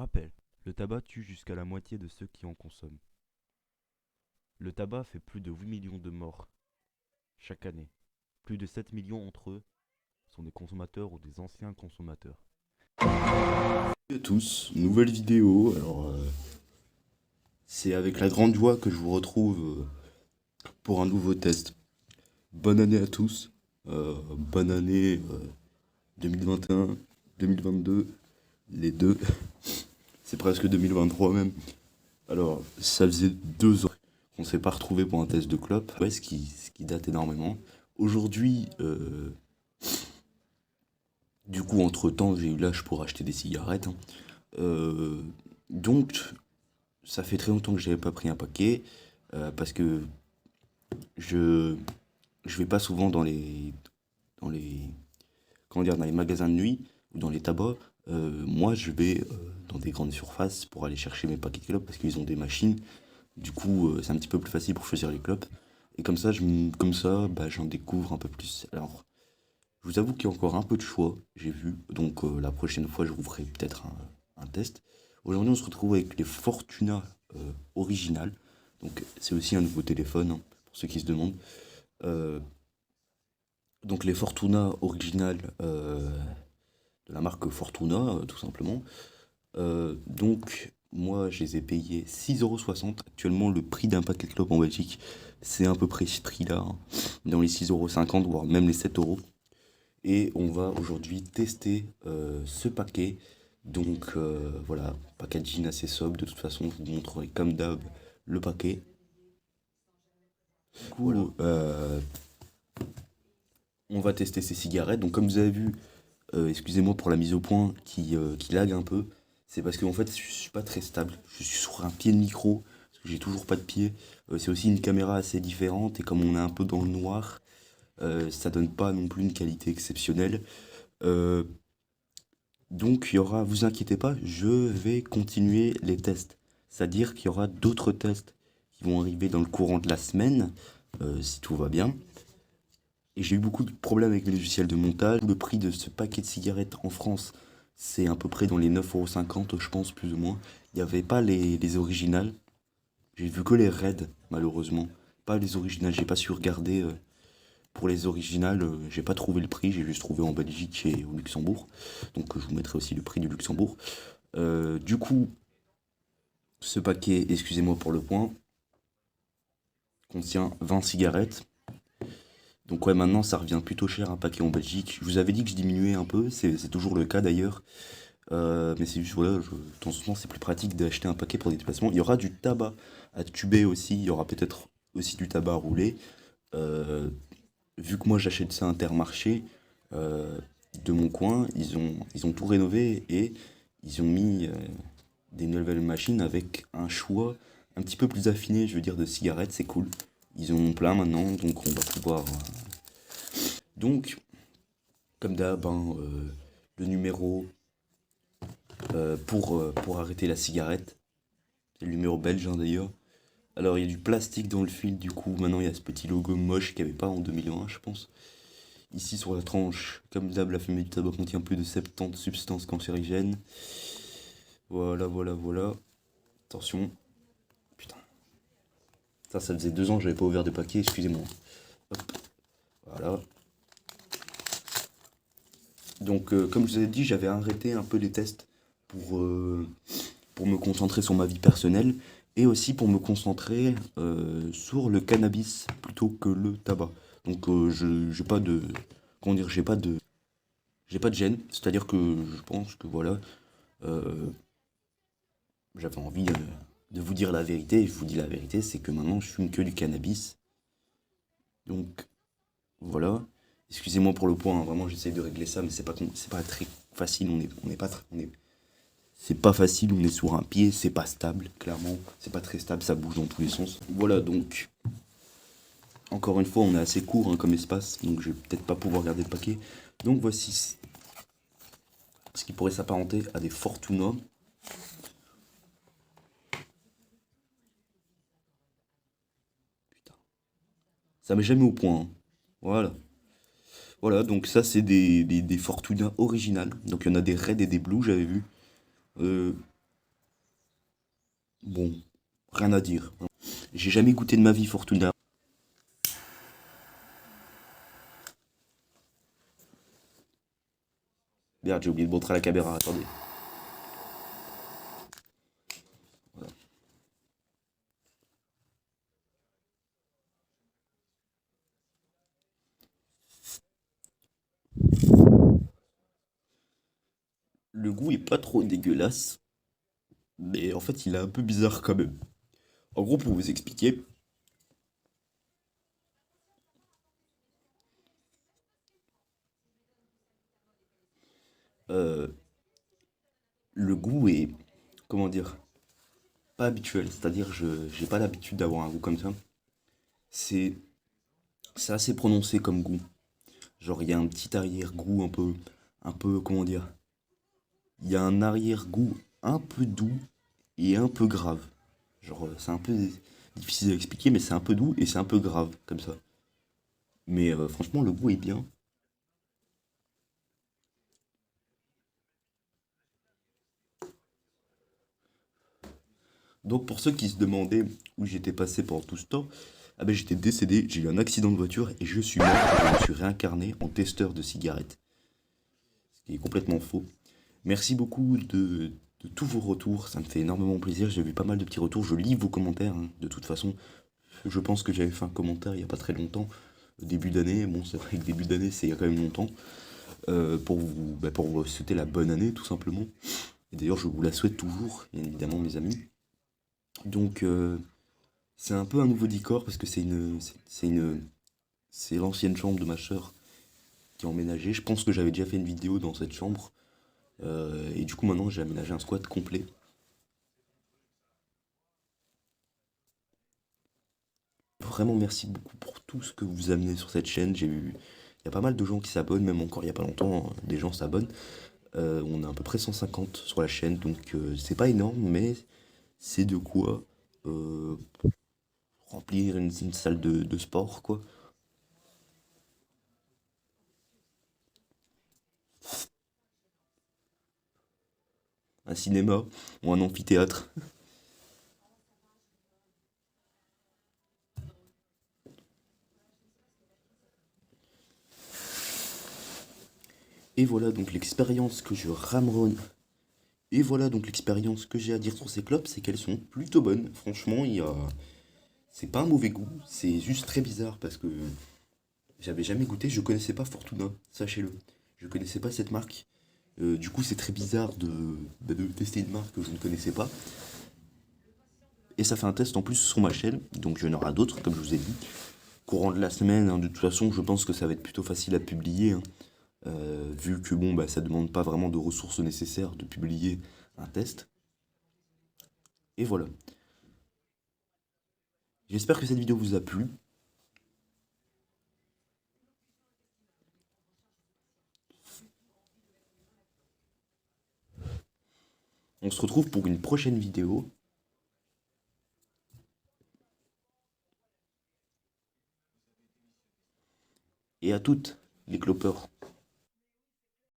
Rappel, le tabac tue jusqu'à la moitié de ceux qui en consomment. Le tabac fait plus de 8 millions de morts chaque année. Plus de 7 millions d'entre eux sont des consommateurs ou des anciens consommateurs. Salut à tous, nouvelle vidéo. C'est avec la grande joie que je vous retrouve pour un nouveau test. Bonne année à tous. Bonne année 2021, 2022, les deux. C'est presque 2023 même. Alors, ça faisait 2 ans qu'on s'est pas retrouvé pour un test de clope. Ouais, ce qui date énormément. Aujourd'hui, du coup, entre-temps, j'ai eu l'âge pour acheter des cigarettes, hein. Euh, donc, ça fait très longtemps que j'avais pas pris un paquet. Parce que je je vais pas souvent dans les comment dire, dans les magasins de nuit ou dans les tabacs. Moi, je vais dans des grandes surfaces pour aller chercher mes paquets de clopes parce qu'ils ont des machines. Du coup, c'est un petit peu plus facile pour choisir les clopes. Et comme ça, bah, j'en découvre un peu plus. Alors, je vous avoue qu'il y a encore un peu de choix, j'ai vu. Donc, la prochaine fois, je vous ferai peut-être un test. Aujourd'hui, on se retrouve avec les Fortuna originales. Donc, c'est aussi un nouveau téléphone, hein, pour ceux qui se demandent. Euh, donc, les Fortuna originales de la marque Fortuna, tout simplement. Moi, je les ai payés 6,60 €. Actuellement, le prix d'un paquet de clopes en Belgique, c'est à peu près ce prix-là, hein, dans les 6,50 €, voire même les 7 €. Et on va aujourd'hui tester ce paquet. Donc voilà, packaging assez sobre. De toute façon, je vous montrerai comme d'hab le paquet. Du coup, voilà. On va tester ces cigarettes. Donc comme vous avez vu, excusez-moi pour la mise au point qui lag un peu. C'est parce qu'en fait, je suis pas très stable. Je suis sur un pied de micro, parce que j'ai toujours pas de pied. C'est aussi une caméra assez différente, et comme on est un peu dans le noir, ça donne pas non plus une qualité exceptionnelle. Euh, Donc, il y aura, vous inquiétez pas, je vais continuer les tests. C'est-à-dire qu'il y aura d'autres tests qui vont arriver dans le courant de la semaine, si tout va bien. Et j'ai eu beaucoup de problèmes avec les logiciels de montage. Le prix de ce paquet de cigarettes en France, c'est à peu près dans les 9,50 €, je pense, plus ou moins. Il n'y avait pas les originales. J'ai vu que les Reds, malheureusement. Pas les originales, j'ai pas su regarder. Pour les originales, j'ai pas trouvé le prix, j'ai juste trouvé en Belgique et au Luxembourg. Donc je vous mettrai aussi le prix du Luxembourg. Du coup, ce paquet, excusez-moi pour le point, contient 20 cigarettes. Donc ouais, maintenant ça revient plutôt cher un paquet en Belgique. Je vous avais dit que je diminuais un peu, c'est toujours le cas d'ailleurs. Mais c'est juste, voilà, de temps en temps c'est plus pratique d'acheter un paquet pour des déplacements. Il y aura du tabac à tuber aussi, il y aura peut-être aussi du tabac à rouler. Euh, Vu que moi j'achète ça à Intermarché, euh, de mon coin, ils ont tout rénové et ils ont mis des nouvelles machines avec un choix un petit peu plus affiné, je veux dire, de cigarettes, c'est cool. Ils en ont plein maintenant, donc on va pouvoir. Donc, comme d'hab, hein, le numéro pour arrêter la cigarette, c'est le numéro belge, hein, d'ailleurs. Alors, il y a du plastique dans le fil, du coup, maintenant il y a ce petit logo moche qu'il n'y avait pas en 2001, je pense. Ici sur la tranche, comme d'hab, la fumée du tabac contient plus de 70 substances cancérigènes. Voilà, voilà, voilà. Attention. Putain. Ça faisait 2 ans que j'avais pas ouvert de paquet, excusez-moi. Hop, voilà. Donc, comme je vous ai dit, j'avais arrêté un peu les tests pour, euh, pour me concentrer sur ma vie personnelle et aussi pour me concentrer sur le cannabis plutôt que le tabac. Donc, je j'ai pas de, comment dire, j'ai pas de gêne. C'est-à-dire que je pense que voilà, euh, j'avais envie de vous dire la vérité, et je vous dis la vérité, c'est que maintenant je fume que du cannabis. Donc voilà. Excusez-moi pour le point, hein, vraiment j'essaie de régler ça, mais c'est pas très facile, on est pas c'est pas facile, on est sur un pied, c'est pas stable, clairement, c'est pas très stable, ça bouge dans tous les sens. Voilà, donc encore une fois, on est assez court, hein, comme espace, donc je vais peut-être pas pouvoir garder le paquet. Donc voici ce qui pourrait s'apparenter à des Fortuna. Putain, ça met jamais au point, hein. Voilà. Voilà, donc ça c'est des Fortuna originales. Donc il y en a des Red et des Blue, j'avais vu. Euh, Bon, rien à dire. J'ai jamais goûté de ma vie Fortuna. Merde, j'ai oublié de montrer à la caméra, attendez. Voilà. Le goût est pas trop dégueulasse, mais en fait il est un peu bizarre quand même. En gros, pour vous expliquer, euh, le goût est, comment dire, pas habituel. C'est-à-dire, je j'ai pas l'habitude d'avoir un goût comme ça. C'est c'est assez prononcé comme goût. Genre, il y a un petit arrière-goût un peu, comment dire, il y a un arrière-goût un peu doux et un peu grave. Genre, c'est un peu difficile à expliquer, mais c'est un peu doux et c'est un peu grave, comme ça. Mais franchement, le goût est bien. Donc, pour ceux qui se demandaient où j'étais passé pendant tout ce temps, ah ben, j'étais décédé, j'ai eu un accident de voiture et je suis mort. Je me suis réincarné en testeur de cigarettes. Ce qui est complètement faux. Merci beaucoup de tous vos retours, ça me fait énormément plaisir. J'ai vu pas mal de petits retours, je lis vos commentaires, hein. De toute façon, je pense que j'avais fait un commentaire il n'y a pas très longtemps, début d'année. Bon, c'est vrai que début d'année, c'est il y a quand même longtemps. Pour vous souhaiter la bonne année, tout simplement. Et d'ailleurs, je vous la souhaite toujours, bien évidemment, mes amis. Donc, c'est un peu un nouveau décor parce que c'est l'ancienne chambre de ma soeur qui a emménagé. Je pense que j'avais déjà fait une vidéo dans cette chambre. Et du coup, maintenant, j'ai aménagé un squat complet. Vraiment, merci beaucoup pour tout ce que vous amenez sur cette chaîne. Il y a pas mal de gens qui s'abonnent, même encore il y a pas longtemps, hein, des gens s'abonnent. On a à peu près 150 sur la chaîne, donc c'est pas énorme, mais c'est de quoi euh, remplir une salle de sport, quoi. Un cinéma ou un amphithéâtre. Et voilà donc l'expérience que je rameronne. Et voilà donc l'expérience que j'ai à dire sur ces clopes, c'est qu'elles sont plutôt bonnes. Franchement, c'est pas un mauvais goût, c'est juste très bizarre parce que j'avais jamais goûté, je connaissais pas Fortuna, sachez-le. Je connaissais pas cette marque. Du coup, c'est très bizarre de tester une marque que je ne connaissais pas. Et ça fait un test en plus sur ma chaîne, donc il y en aura d'autres, comme je vous ai dit. Courant de la semaine, hein, de toute façon, je pense que ça va être plutôt facile à publier, hein, vu que bon, bah, ça demande pas vraiment de ressources nécessaires de publier un test. Et voilà. J'espère que cette vidéo vous a plu. On se retrouve pour une prochaine vidéo. Et à toutes les clopeurs.